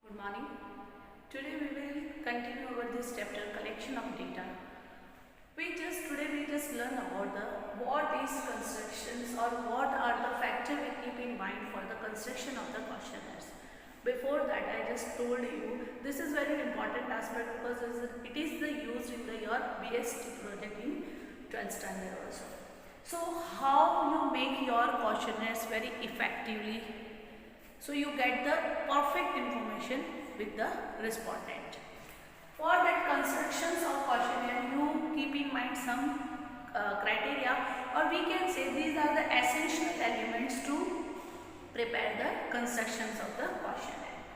Good morning. Today we will continue over this chapter collection of data. Today we just learn about what is constructions or what are the factors we keep in mind for the construction of the questionnaires. Before that I just told you this is very important aspect because it is the used in your BSc project in 12th standard also. So how you make your questionnaires very effectively, so you get the perfect information with the respondent. For that constructions of questionnaire, you keep in mind some criteria, or we can say these are the essential elements to prepare the constructions of the questionnaire.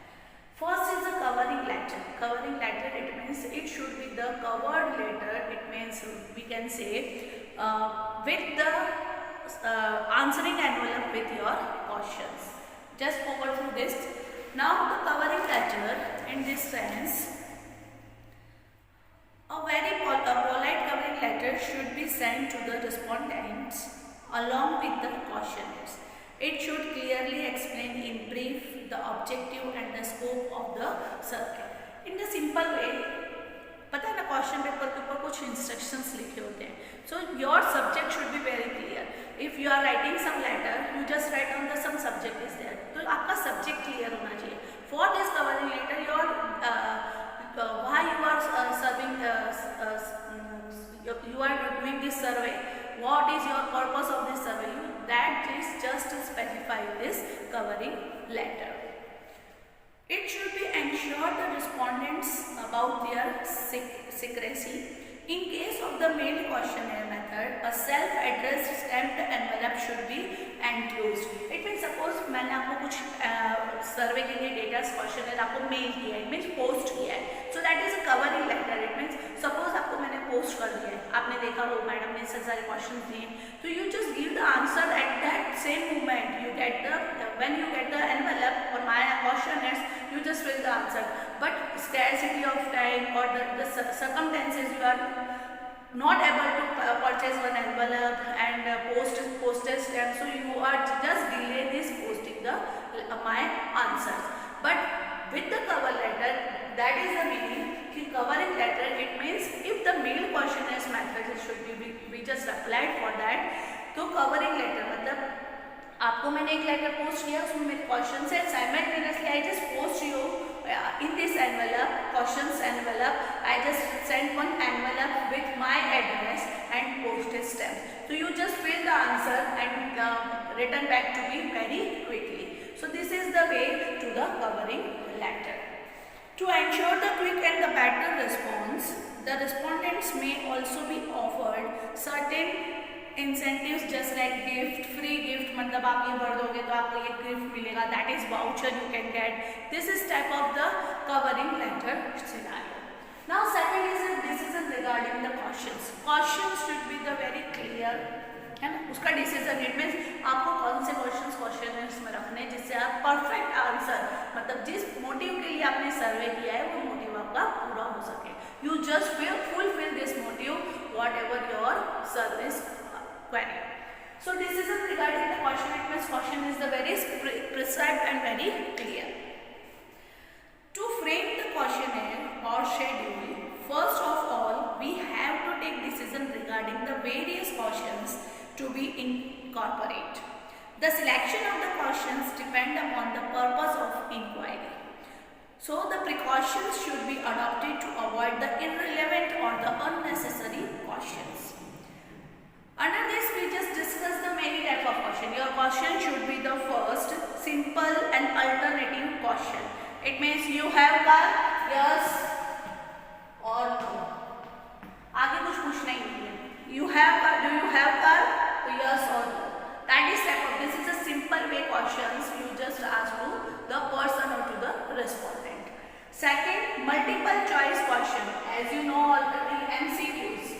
First is the covering letter. Covering letter, it means it should be the covered letter. It means we can say with the answering envelope with your questions. Just over through this. Now the covering letter in this sense, a very polite covering letter should be sent to the respondents along with the questionnaires. It should clearly explain in brief the objective and the scope of the survey. In the simple way, पता है ना, question paper के ऊपर कुछ instructions लिखे होते हैं. So your subject should be very clear. If you are writing some letter, you just write on the some subject is there. तो आपका सब्जेक्ट क्लियर होना चाहिए. For this covering letter your why you are serving, you are doing this survey, what is your purpose of this survey, that is just to specify this covering letter. It should be ensure the respondents about their secrecy. In case of the mailed questionnaire method, a self-addressed stamped envelope should be enclosed. It means suppose मैंने आपको कुछ सर्वे के लिए data questionnaire आपको mail किया है, means post किया है, so that is a covering letter. It means suppose आपको मैंने पोस्ट कर दिया है, आपने देखा वो मैडम ने इतने सारे क्वेश्चन दिए, तो you just give the answer at that same moment. You get the when you get the envelope for my questionnaires, you just fill the answer. But scarcity of time or the circumstances, you are not able to purchase one envelope and postage stamp, so you are just delay this posting the my answers. But with the cover letter, that is the meaning कि covering letter, it means if the mail questionnaires method should be we just applied for that. तो covering letter मतलब आपको मैंने एक letter post किया, उसमें मेरे question है, simultaneously I just post you in this envelope, questions envelope, I just send one envelope with my address and postage stamp. So you just fill the answer and return back to me very quickly. So this is the way to the covering letter. To ensure the quick and the better response, the respondents may also be offered certain incentives just like gift, free gift, मतलब आप ये भर दोगे तो आपको ये gift मिलेगा, that is voucher you can get. This is type of the covering letter scenario. Now second is a decision regarding the questions. Questions should be the very clear, है ना, उसका डिसीजन. इट मीन्स आपको कौन से question में रखने जिससे आप परफेक्ट आंसर, मतलब जिस मोटिव के लिए आपने सर्वे किया है वो मोटिव आपका पूरा हो सके. You just fulfil this motive what ever your service query. So this is regarding the question. It means question is the very prescribed and very clear. To frame the questionnaire or schedule, first of all we have to take decision regarding the various questions to be incorporated. The selection of the questions depend upon the purpose of inquiry. So the precautions should be adopted to avoid the irrelevant or the unnecessary questions. Under this we just discuss the many type of question. Your question should be the first simple and alternative question. It means you have car, yes or no. आगे कुछ पूछना ही नहीं है. You have car, do you have car, yes or no. That is type of, this is a simple way questions you just ask to the person or to the respondent. Second, multiple choice question. As you know already, MCQs.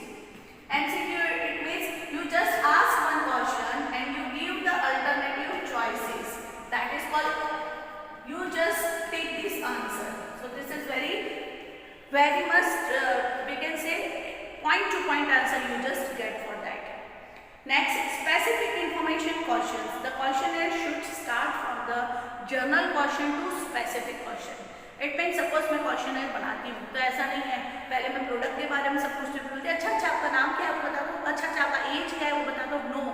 MCQ, it means you just ask one question and you give the alternative choices. That is called, you just take this answer. So this is very much we can say point to point answer you just get for that. Next, specific information questions. The questionnaire should start from the general question to specific question. It mean suppose मैं questionnaire बनाती हूँ तो ऐसा नहीं है पहले मैं product के बारे में सब कुछ बोलती हूँ, अच्छा आपका नाम क्या है वो बता दो, अच्छा आपका एज क्या है वो बता दो. No,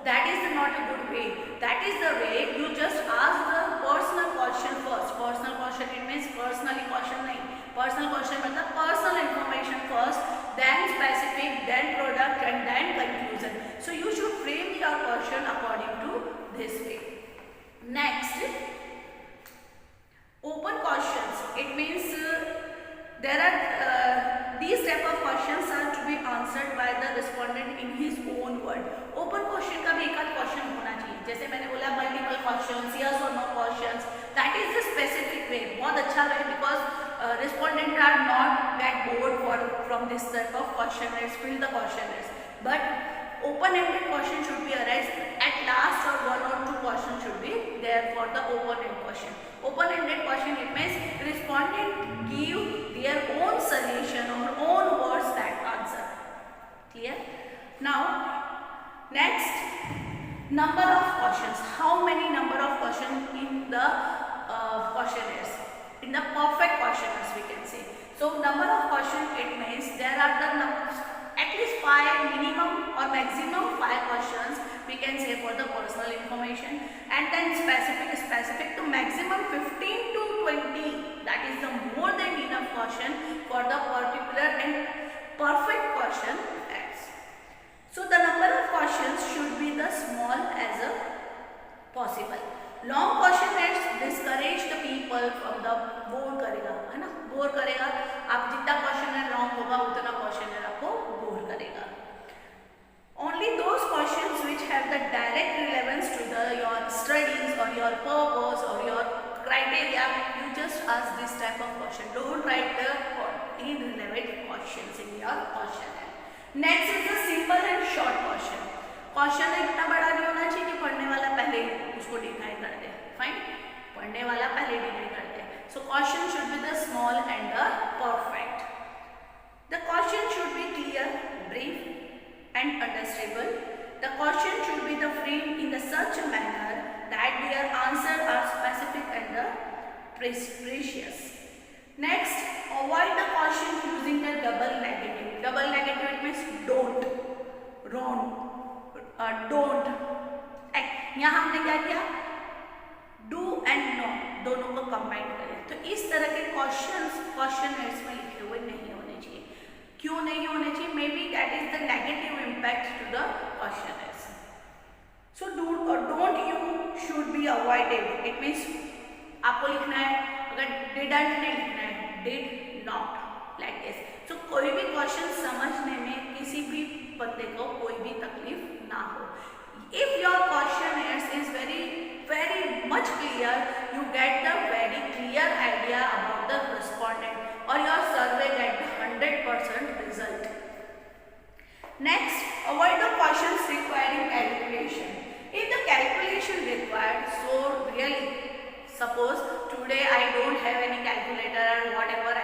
that is not a good way. That is the way you just ask the personal question first. Personal question it means personally question नहीं, पर्सनल क्वेश्चन मतलब personal information first, then specific, then product and then conclusion. So you should frame your question according to this way. Next, open questions. It means there are these type of questions are to be answered by the respondent in his own word. Open question का भी एक आध question होना चाहिए. जैसे मैंने बोला multiple questions, yes or no questions. That is the specific way. बहुत अच्छा है because respondent are not get bored from this type of questionnaires, fill the questionnaires. But open-ended question should be arise at last, or one or two questions should be there for the open-ended question. Open-ended question it means respondent give their own solution or own words that answer. Clear? Now next, number of questions. How many number of questions in the questionnaires? In the perfect questionnaires we can say. So number of questions it means there are the numbers. At least 5 minimum or maximum 5 questions we can say for the personal information, and then specific to maximum 15 to 20. That is the more than enough question for the particular and perfect question. So the number of questions should be the small as a possible. Long questionnaires discourage the people from the bore करेगा, है ना, bore करेगा. आप जितना questionnaire long होगा उतना questionnaire आपको bore करेगा. Only those questions which have the direct relevance to your studies or your purpose or your criteria, you just ask this type of question. Don't write the irrelevant questions in your questionnaire. Next is the simple and short question. Question इतना बड़ा नहीं होना चाहिए कि पढ़ने वाला पहले उसको डिफाइन कर दे. फाइन, पढ़ने वाला पहले डिफाइन कर दे. So question should be the small and the perfect. The question should be clear, brief and understandable. The question should be the framed in the such a manner that their answers are specific and precious. Next, avoid the question using the double negative. Double negative it means don't, wrong, don't. यहाँ हमने क्या किया, do and no दोनों को combine करें. तो इस तरह के क्वेश्चनर्स में लिखे हुए नहीं होने चाहिए. क्यों नहीं होने चाहिए? Maybe that is the negative impact to the questioners. So don't you should be avoided. It means आपको लिखना है, अगर डिडंट नहीं लिखना है, did not, like this. So कोई भी क्वेश्चन समझने में किसी भी बंदे को कोई भी तकलीफ ना हो. If your questionnaire is very much clear, you get the very clear idea about the respondent, or your survey get the 100% result. Next, avoid the questions requiring calculation. If the calculation required, so really, suppose today I don't have any calculator or whatever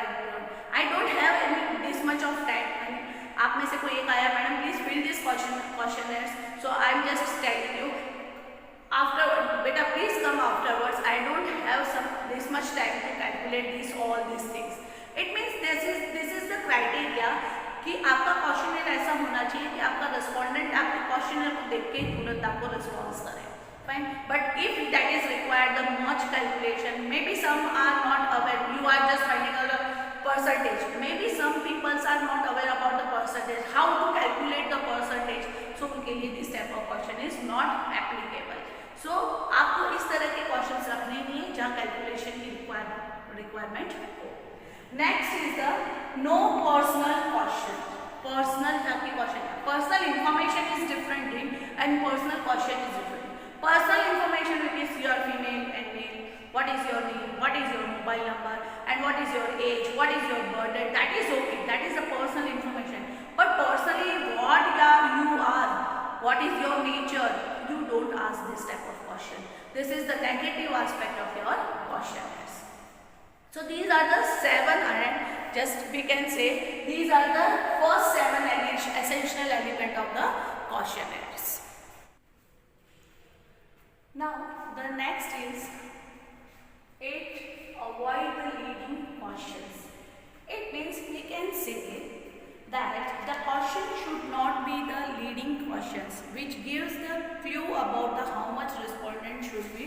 I don't have any this much of time. आप में से कोई एक आया, madam please fill this questioners. So I am just telling you afterward, beta please come afterwards. I don't have this much time to calculate all these things. It means this is the criteria कि आपका questionnaire ऐसा होना चाहिए कि आपका respondent आपके questionnaire को देख के तुरंत आपको रिस्पॉन्स करे. Fine, but if that is required the much calculation, maybe some are not aware, you are just finding out a percentage, maybe some people are not aware about the percentage, how to calculate the percentage, so उनके लिए this type of question is not applicable. So आपको इस तरह के questions रखने नहीं है जहाँ कैलकुलेशन की रिक्वायरमेंट हो. Next is the no personal question. Personal आपकी क्वेश्चन है, personal information is different and personal question is different. Personal information which is your female and male, what is your name, what is your mobile number, and what is your age, what is your birth date, that is okay, that is the personal information. But personally what you are, what is your nature, you don't ask this type of question. This is the negative aspect of your questionnaires. So these are the 7, and just we can say these are the first 7 essential element of the questionnaires. Now the next is 8. Avoid the leading questions which gives the clue about the how much respondent should be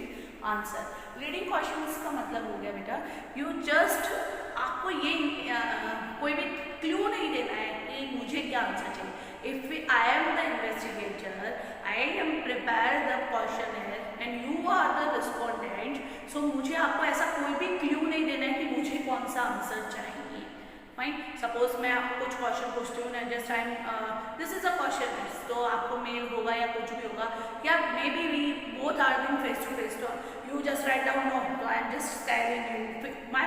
answer. Leading questions का मतलब हो गया बेटा you just आपको ये कोई भी clue नहीं देना है कि मुझे क्या आंसर चाहिए. If I am the investigator, I am prepare the questioner and you are the respondent, so मुझे आपको ऐसा कोई भी क्लू नहीं देना है कि मुझे कौन सा आंसर चाहिए. फाइन. सपोज मैं आपको कुछ क्वेश्चन पूछती हूँ ना, just I am this is a question, तो आपको मेल होगा या कुछ भी होगा या maybe we both are in face to face, तो you just write down no, तो I am just telling you my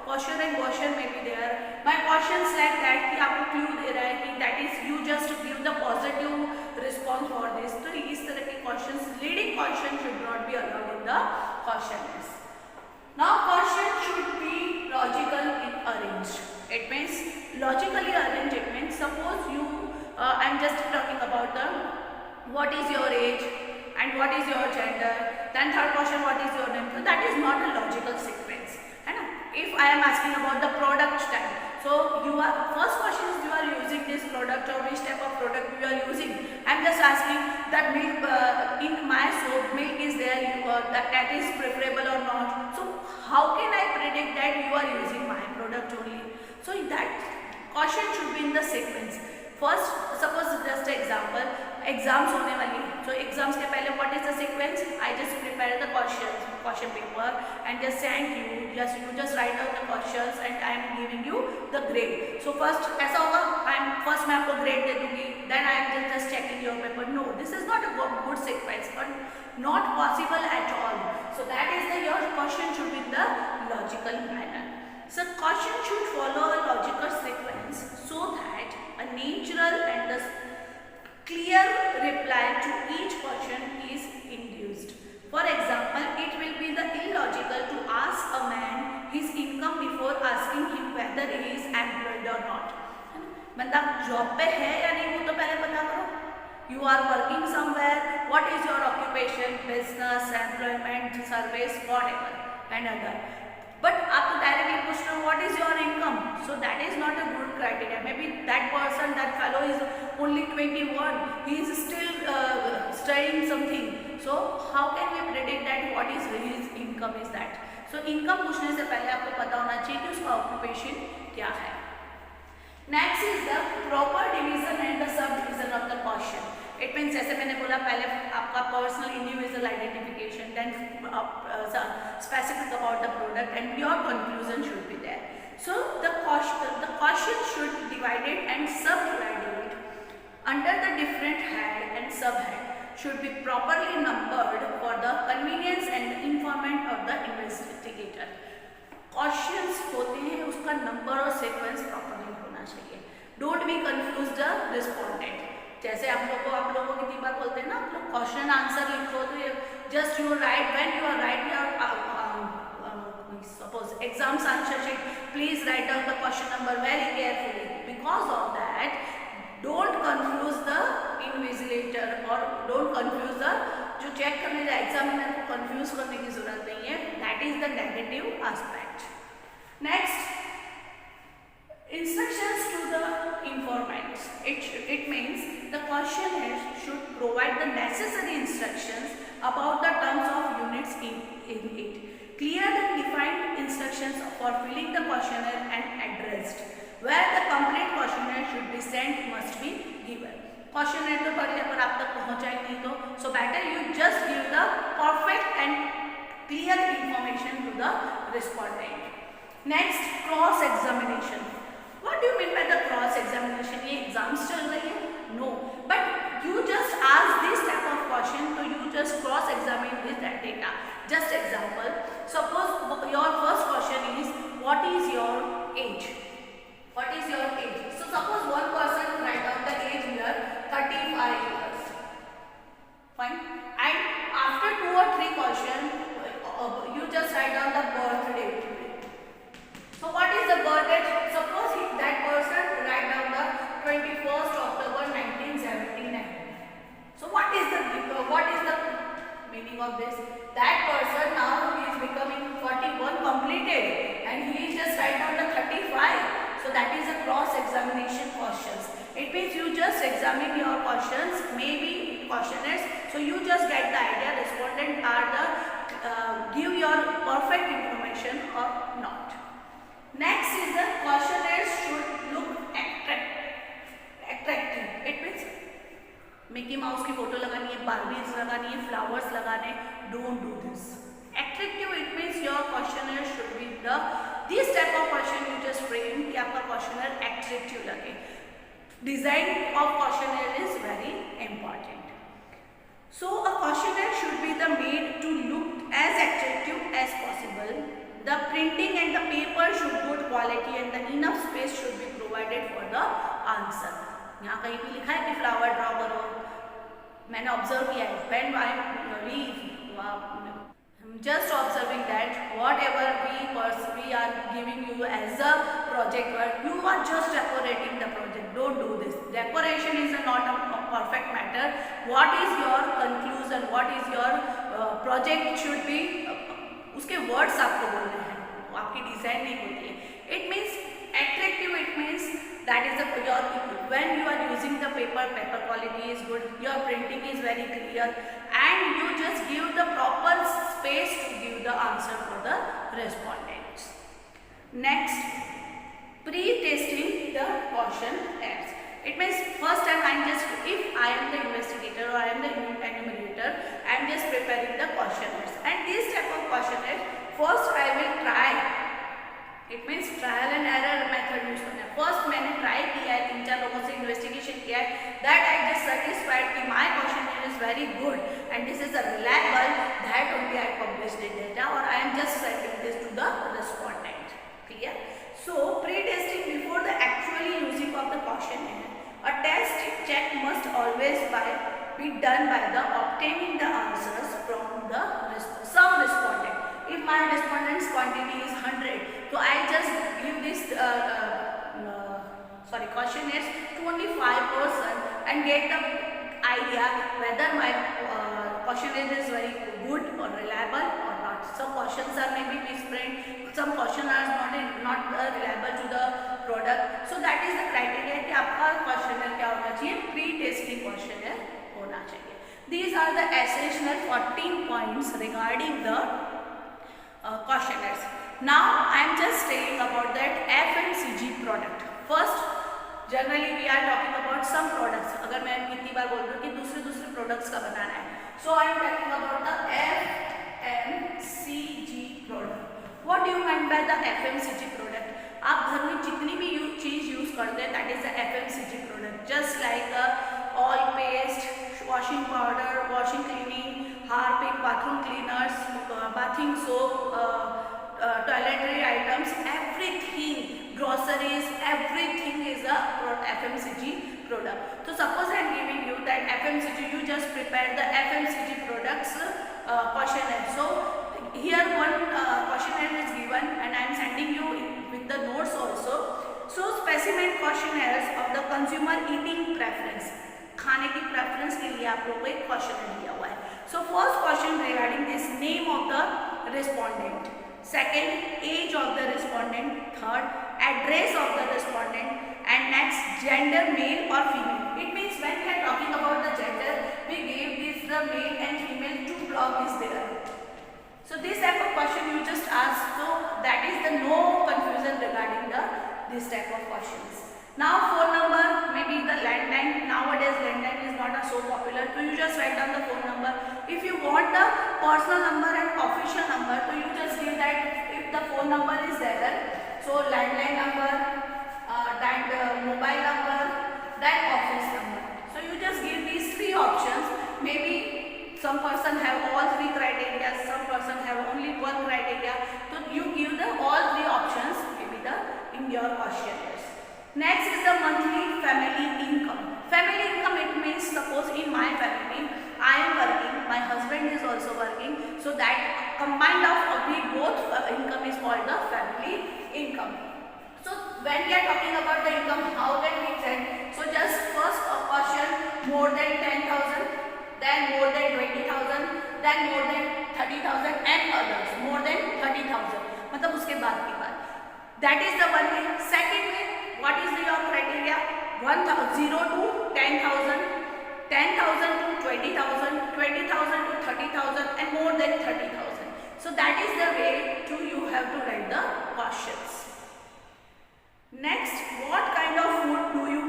question and question may be there, my questions like that कि आपको क्लू दे रहा है कि that is you just give the positive response for this. तो इस तरह के questions, leading question should not be allowed in the question list. Now question should be logical in arranged. It means logically arranged. It means suppose you I'm just talking about the what is your age and what is your gender. Then third question, what is your name. So that is not a logical sequence. है ना? If I am asking about the product type, so you are first question is you are using this product or which type of product you are using. I am just asking that milk in my soap milk is there, that is preferable or not. So how can I predict that you are using my product only? So that question should be in the sequence. First, suppose just an example, exams होने वाली है, so exams के पहले what is the sequence? I just prepare the question paper and just send you, you just write out the questions and I am giving you the grade. So first ऐसा होगा, first मैं आपको grade दे दूंगी, then I am just checking your paper. No, this is not a good sequence, but not possible at all. So that is your question should be in the logical manner. So question should follow a logical sequence so that a natural and the clear reply to each question is induced. For example, it will be the illogical to ask a man his income before asking him whether he is employed or not. मतलब job पे है या नहीं वो तो पहले पता करो. You are working somewhere. What is your occupation? Business, employment, service, whatever and other. But आप तो directly पूछ रहे हो what is your income? So that is not a good criteria. Maybe that person, that fellow is only 21. He is still studying something. So how can we predict that what is his income is that? So income पूछने से पहले आपको पता होना चाहिए कि उसका occupation क्या है. Next is the proper division and the subdivision of the question. It means जैसे मैंने बोला पहले आपका personal individual identification, then specific about the product and your conclusion should be there. So the question should be divided and subdivided under the different head and subhead should be properly numbered for the convenience and informant of the investigator. Questions होते हैं उसका number और sequence properly होना चाहिए. Don't be confused the respondent. जैसे आप लोगों कितनी बार बोलते हैं ना, आप लोग क्वेश्चन आंसर लिखो तो just you write when you are write your suppose exams answer sheet, please write down the question number very carefully. Because of that don't confuse the invigilator और डोंट कंफ्यूज द जो check करने का examiner को confuse करने की जरूरत नहीं है. That is the negative aspect. Next, instructions to the informants. It means the questionnaire should provide the necessary instructions about the terms of units in it. Clear and defined instructions for filling the questionnaire and addressed. Where the complete questionnaire should be sent must be given. Questionnaire तो पढ़िए पर आप तक पहुँचा ही नहीं तो so better you just give the perfect and clear information to the respondent. Next, cross examination. What do you mean by the cross examination? ये exams चल रही है? No, but you just ask this type of question, so you just cross examine this data. Just example, suppose your first question is what is your age? What is your age? So suppose one person write down the age here 35 years. Fine. And after 2 or 3 questions, you just write down the birth date. So what is the birth date? Suppose that person write down the 21st October 1979. So what is the meaning of this? That person now is becoming 41 completed. not. Next is the questionnaire should look attractive. It means Mickey mouse की photo लगानी है, बार्बीज लगानी है, flowers लगाने, don't do this. Attractive, it means your questionnaire should be this type of question you just frame कि आपका questionnaire attractive लगे. Design of questionnaire is very important. So a questionnaire should be made to look as attractive as possible. The printing and the paper should good quality and the enough space should be provided for the answer. यहाँ कहीं भी लिखा है कि flower draw करो, मैंने observe किया है. When I just observing that whatever we are giving you as a project work, you are just decorating the project. Don't do this. Decoration is not a perfect matter. What is your conclusion, what is your project should be, उसके words आपको बोलने हैं, आपकी design नहीं होती है. It means attractive, it means that is when you are using the paper quality is good, your printing is very clear, and you just give the proper space to give the answer for the respondents. Next, pre-testing the questionnaires. It means first time if I am the investigator or I am the enumerator, I am just preparing the questionnaires, and this type of questionnaire first I will try. It means trial and error method use करना है. First मैंने try किया है, 3-4 लोगों से investigation किया है, that I just satisfied कि my question is very good and this is a reliable, that only I publish the data और I am just sending this to the respondent. Clear? So pre testing before the actually using of the questionnaire. A test check must always be done by the obtaining the answers from the some respondent. If my respondents quantity is 100, so I just give this questionnaires to only 5% and get the idea whether my questionnaire is very good or reliable or not. Some questions are maybe misprint, some questions are not reliable to the product. So that is the criteria कि आपका questionnaire क्या होना चाहिए, pre-testing questionnaire होना चाहिए. These are the essential 14 points regarding the questionnaires. Now I am just saying about that FMCG product. First, generally we are talking about some products. अगर मैं कितनी बार बोल रही हूँ कि दूसरे products का बनाना है, so I am talking about the FMCG product. What do you mean by the FMCG product? आप घर में जितनी भी चीज यूज करते हैं, that is the FMCG product. Just like oil paste, washing powder, washing cleaning, Harpic bathroom cleaners, bathing soap, toiletry items, everything, groceries, everything is a FMCG product. So suppose I am giving you that FMCG, you just prepare the FMCG products questionnaire. So here one questionnaire is given and I am sending you with the notes also. So specimen questionnaires of the consumer eating preference. खाने की preference के लिए आप लोगों को एक question दिया हुआ है. So first question regarding this name of the respondent, second age of the respondent, third address of the respondent, and next gender male और female. It means when we are talking about the gender, we give this the male and female, two block is there. So this type of question you just ask, so that is the no confusion regarding this type of questions. Now phone number, maybe the landline. Nowadays landline is not so popular, so you just write down the phone number. If you want the personal number and official number, so you just give that if the phone number is there, so landline number, that mobile number, that office number. So you just give these three options. Maybe some person have all three criteria, some person have only one criteria, so you give the all three options maybe in your questionnaires. Next is the monthly family income. Family income, it means suppose in my family I am working, my husband is also working, so that combined of we both income is called the family income. So when we are talking about the income, how can we check? So just first question, more than 10,000, then more than 20,000, then more than 30,000 and others more than 30,000. मतलब उसके बाद की बात. That is the one way. Second way, what is your criteria? 0 to 10,000, 10,000 to 20,000, 20,000 to 30,000 and more than 30,000. So So that is the way to you have to write the questions. Next, what kind of food do you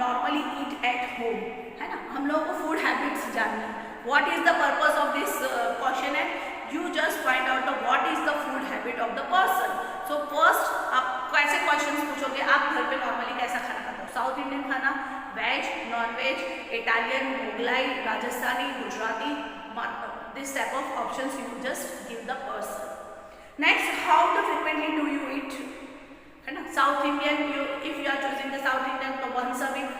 normally eat at home, है ना. हम लोगों को food habits जाननी है. What is the purpose of this question है, you just find out the what is the food habit of the person. So first आप कैसे क्वेश्चंस पूछोगे, आप घर पे नॉर्मली कैसा खाना खाते हो, साउथ इंडियन खाना, veg, non veg, Italian, Mughlai, Rajasthani, Gujarati, this type of options you just give the person. Next, how the frequently do you eat, है ना. South Indian, if you are choosing the south Indian तो once a week,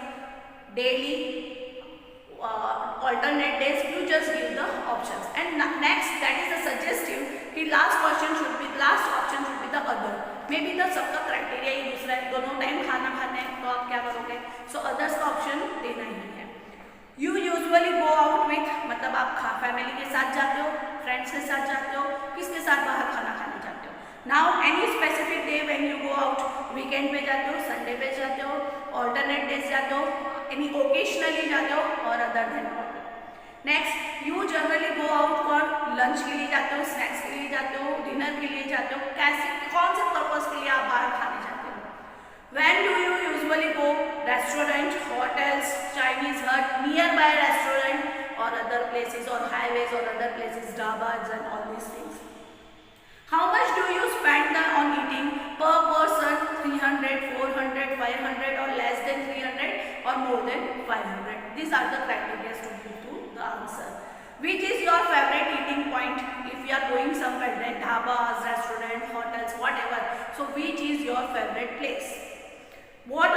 daily, alternate days, you just give the options. And next, that is the suggestive कि last option should be the other. Maybe the सबका criteria ही दूसरा है, दोनों time खाना खाने हैं तो आप क्या करोगे, सो अदर्स का ऑप्शन देना ही है. You usually go out with, मतलब आप फैमिली के साथ जाते हो, फ्रेंड्स के साथ जाते हो, किसके साथ बाहर खाना खाने जाते हो. Now any specific day when you go out, weekend पे जाते हो, संडे पे जाते हो, ऑल्टरनेट डेज जाते हो, एनी ओकेशनली जाते हो और other than. Next, you generally go out for lunch के लिए जाते हो, स्नैक्स के लिए जाते हो, डिनर के लिए जाते हो, कैसे कौन से पर्पस के लिए आप बाहर खाने जाते हो. When do you usually go, restaurant, hotels, Chinese हट, नियर बाय रेस्टोरेंट और अदर प्लेसेस और हाईवेज और other places, dhabas and all these things. How much do you spend on eating per person, 300, 400, 500 or less than 300 or more than 500? These are the criteria to give to the answer. Which is your favorite eating point if you are going somewhere, like dhabas, restaurant, hotels, whatever. So which is your favorite place? What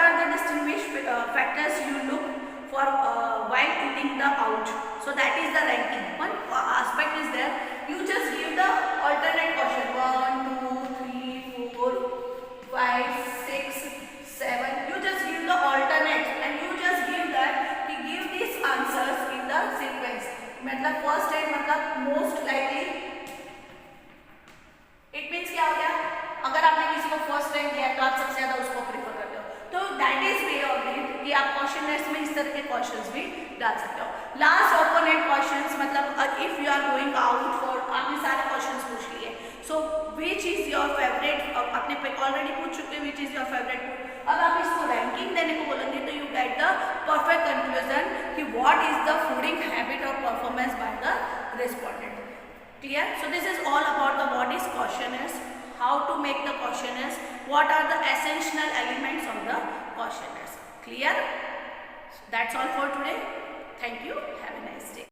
are the distinguished factors you look for while eating the out? So that is the ranking. One aspect is there. You just give the alternate question 1, 2, 3, 4, 5, 6, 7. You just give the alternate and you just give that. You give these answers in the sequence. मतलब first है मतलब most likely. It means क्या हो गया? अगर आपने किसी को फर्स्ट रैंक दिया तो आप सबसे ज्यादा उसको प्रीफर करते हो. तो that is way of it कि आप क्वेश्चनर्स में इस तरह के क्वेश्चंस भी डाल सकते हो. लास्ट ओपोनेंट क्वेश्चंस, मतलब if you are going out for, आपने सारे क्वेश्चंस पूछ लिए, so which is your favourite, आपने ऑलरेडी पूछ चुके which is your favourite food. अब आप इसको रैंकिंग देने को बोलेंगे तो you get the perfect conclusion कि what is the fooding habit और performance by the respondent. Clear. So this is all about the what is questioners, how to make the questionnaires, what are the essential elements of the questionnaires. Clear? That's all for today. Thank you. Have a nice day.